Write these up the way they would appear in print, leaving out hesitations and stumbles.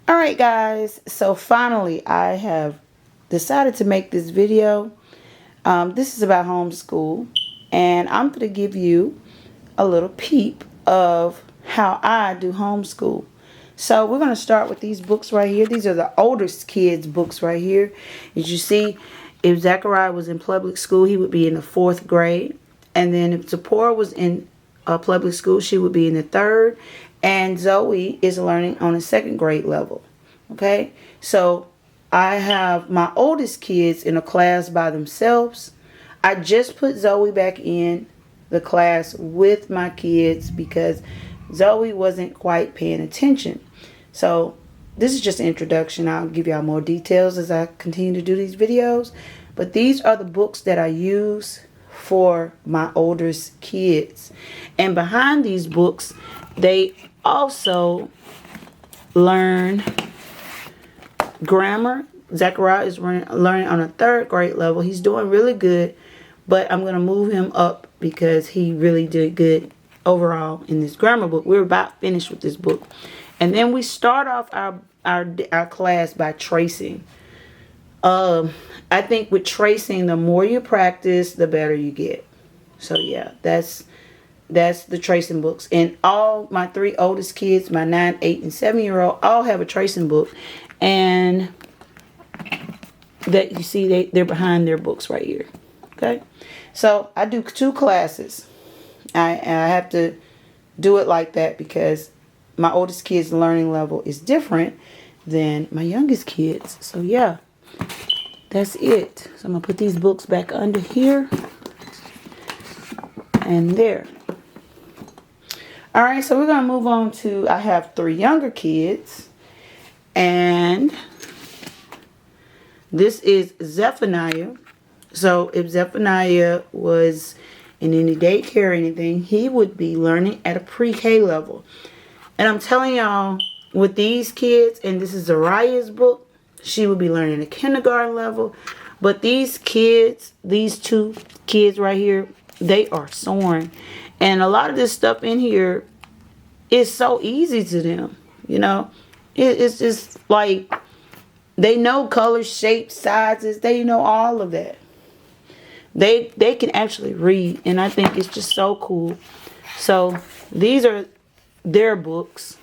Alright guys, so finally I have decided to make this video. This is about homeschool, and I'm going to give you a little peep of how I do homeschool. So we're going to start with these books right here. These are the oldest kids' books right here. As you see, if Zachariah was in public school, he would be in the 4th grade. And then if Zipporah was in public school, she would be in the 3rd. And Zoe is learning on a 2nd grade level. Okay, so I have my oldest kids in a class by themselves. I just put Zoe back in the class with my kids because Zoe wasn't quite paying attention. So this is just an introduction. I'll give y'all more details as I continue to do these videos. But these are the books that I use for my oldest kids. And behind these books, they also learn grammar. Zachariah is learning on a 3rd grade level. He's doing really good, but I'm going to move him up because he really did good overall in this grammar book. We're about finished with this book. And then we start off our class by tracing. I think with tracing, the more you practice, the better you get. So yeah, that's the tracing books. And all my 3 oldest kids, my 9, 8, and 7-year-old, all have a tracing book. And that you see, they're behind their books right here. Okay, so I do 2 classes. I have to do it like that because my oldest kid's learning level is different than my youngest kids. So yeah, that's it. So I'm gonna put these books back under here and there. All right, so we're gonna move on to, I have 3 younger kids, and this is Zephaniah. So if Zephaniah was in any daycare or anything, he would be learning at a pre-K level. And I'm telling y'all, with these kids, and this is Zariah's book, she would be learning at kindergarten level. But these kids, these 2 kids right here, they are soaring. And a lot of this stuff in here is so easy to them, you know. It's just like they know colors, shapes, sizes. They know all of that. They can actually read, and I think it's just so cool. So these are their books.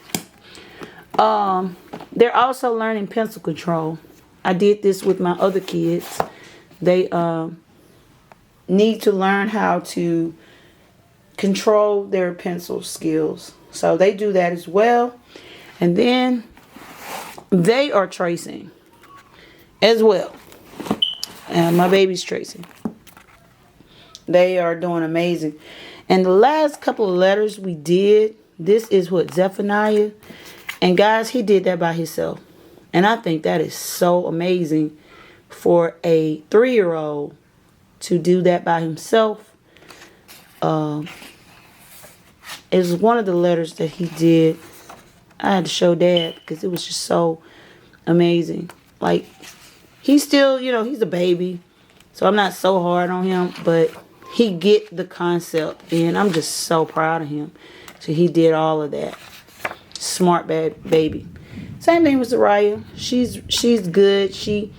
They're also learning pencil control. I did this with my other kids. They need to learn how to control their pencil skills. So they do that as well. And then they are tracing as well. And my baby's tracing. They are doing amazing. And the last couple of letters we did, this is what Zephaniah. And guys, he did that by himself. And I think that is so amazing for a 3-year-old to do that by himself. It was one of the letters that he did. I had to show Dad because it was just so amazing. Like, he's still, you know, he's a baby. So I'm not so hard on him. But he get the concept. And I'm just so proud of him. So he did all of that. Smart bad baby. Same thing with Zariah. She's good. She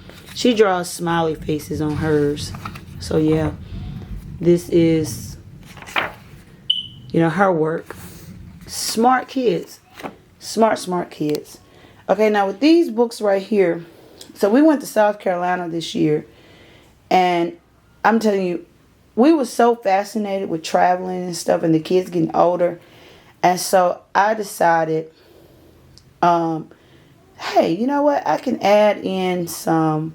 draws smiley faces on hers. So yeah, this is, you know, her work. Smart kids. Smart kids. Okay, now with these books right here, so we went to South Carolina this year, and I'm telling you, we were so fascinated with traveling and stuff, and the kids getting older. And so I decided, hey, you know what? I can add in some,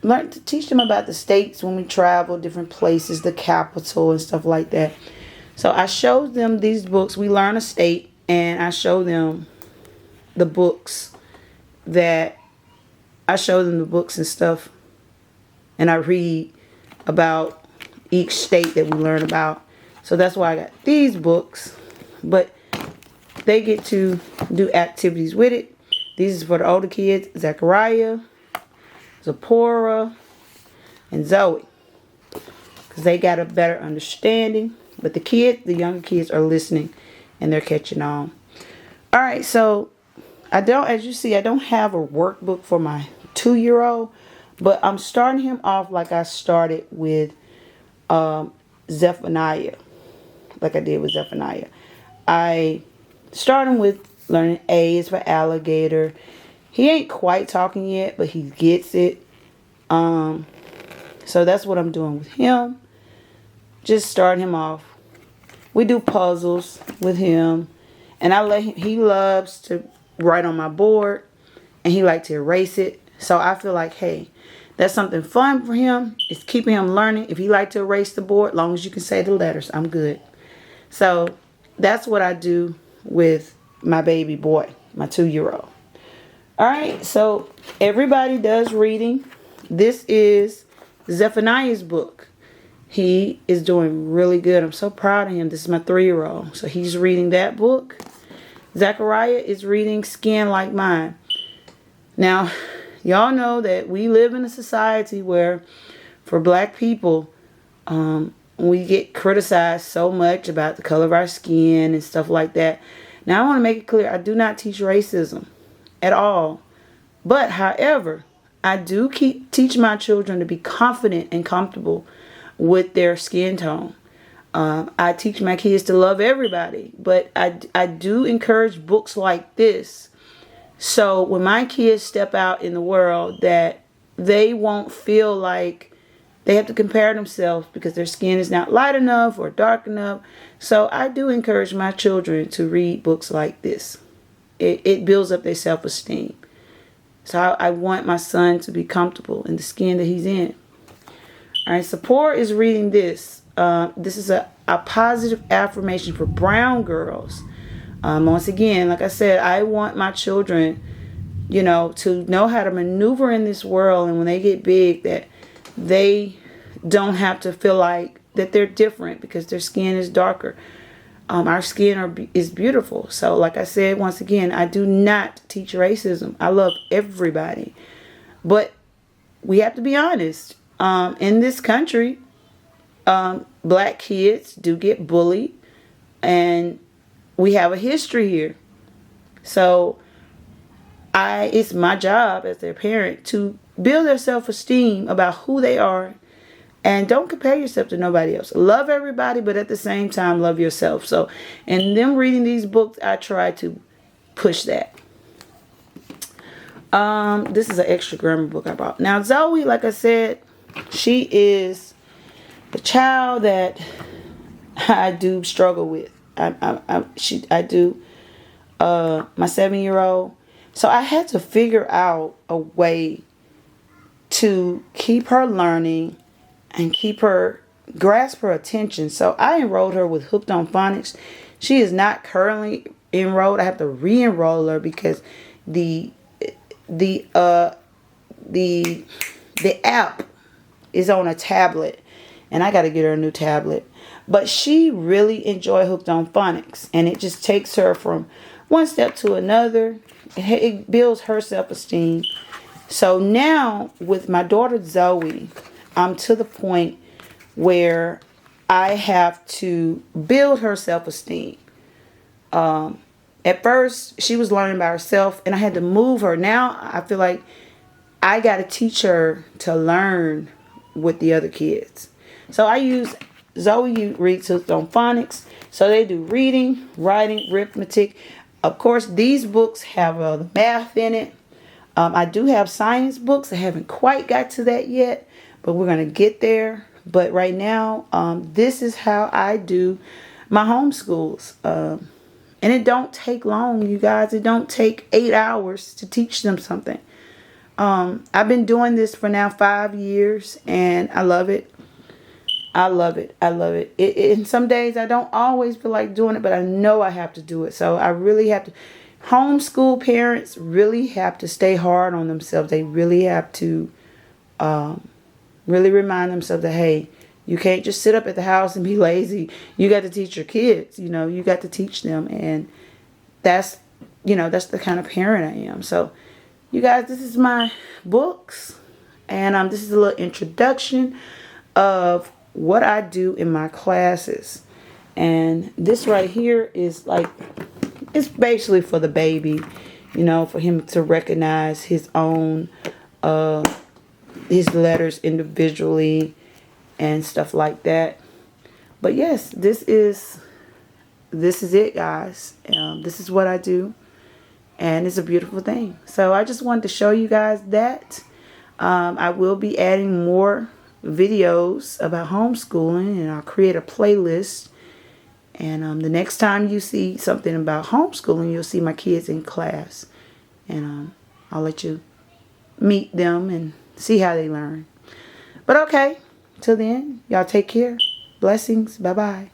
learn to teach them about the states when we travel, different places, the capital and stuff like that. So I showed them these books. We learn a state, and I show them the books and stuff. And I read about each state that we learn about. So that's why I got these books. But they get to do activities with it. These is for the older kids, Zachariah, Zipporah, and Zoe. Because they got a better understanding. But the younger kids are listening and they're catching on. Alright, so I don't, as you see, I don't have a workbook for my 2-year-old, but I'm starting him off like I started with Zephaniah, like I did with Zephaniah. I start him with learning A is for alligator. He ain't quite talking yet, but he gets it. So that's what I'm doing with him. Just starting him off. We do puzzles with him, and I let him. He loves to write on my board, and he likes to erase it. So I feel like, hey, that's something fun for him. It's keeping him learning. If he likes to erase the board, as long as you can say the letters, I'm good. So that's what I do with my baby boy, my 2-year-old. All right, so everybody does reading. This is Zephaniah's book. He is doing really good. I'm so proud of him. This is my 3-year-old. So he's reading that book. Zechariah is reading Skin Like Mine. Now, y'all know that we live in a society where, for black people, we get criticized so much about the color of our skin and stuff like that. Now, I want to make it clear, I do not teach racism at all. But, however, I do teach my children to be confident and comfortable with their skin tone. I teach my kids to love everybody, but I do encourage books like this. So when my kids step out in the world, that they won't feel like they have to compare themselves because their skin is not light enough or dark enough. So I do encourage my children to read books like this. It builds up their self-esteem. So I want my son to be comfortable in the skin that he's in. All right, Sapor is reading this. This is a positive affirmation for brown girls. Once again, like I said, I want my children, to know how to maneuver in this world. And when they get big, that they don't have to feel like that they're different because their skin is darker. Our skin is beautiful. So like I said, once again, I do not teach racism. I love everybody. But we have to be honest. In this country, black kids do get bullied, and we have a history here. So it's my job as their parent to build their self-esteem about who they are, and don't compare yourself to nobody else. Love everybody, but at the same time, love yourself. So in them reading these books, I try to push that. This is an extra grammar book I bought. Now, Zoe, like I said, she is the child that I do struggle with. I do. My 7-year-old. So I had to figure out a way to keep her learning and grasp her attention. So I enrolled her with Hooked on Phonics. She is not currently enrolled. I have to re-enroll her because the app is on a tablet, and I got to get her a new tablet. But she really enjoyed Hooked on Phonics, and it just takes her from one step to another. It builds her self-esteem. So now with my daughter Zoe, I'm to the point where I have to build her self-esteem. At first, she was learning by herself, and I had to move her. Now I feel like I got to teach her to learn with the other kids. So I use Zoe reads Hooked on Phonics. So they do reading, writing, arithmetic. Of course, these books have the math in it. I do have science books. I haven't quite got to that yet, but we're going to get there. But right now, this is how I do my homeschools. And it don't take long, you guys. It don't take 8 hours to teach them something. I've been doing this for now 5 years, and I love it. I love it. I love it. And some days I don't always feel like doing it, but I know I have to do it. So I really have to. Homeschool parents really have to stay hard on themselves. They really have to really remind themselves that, hey, you can't just sit up at the house and be lazy. You got to teach your kids. You got to teach them. And that's the kind of parent I am. So, you guys, this is my books. And this is a little introduction of what I do in my classes. And this right here is it's basically for the baby. you know, for him to recognize his own, his letters individually and stuff like that. But yes, this is it, guys. This is what I do, and it's a beautiful thing. So I just wanted to show you guys that. I will be adding more videos about homeschooling, and I'll create a playlist. And the next time you see something about homeschooling, you'll see my kids in class, and I'll let you meet them and see how they learn. But okay, till then, y'all take care. Blessings. Bye-bye.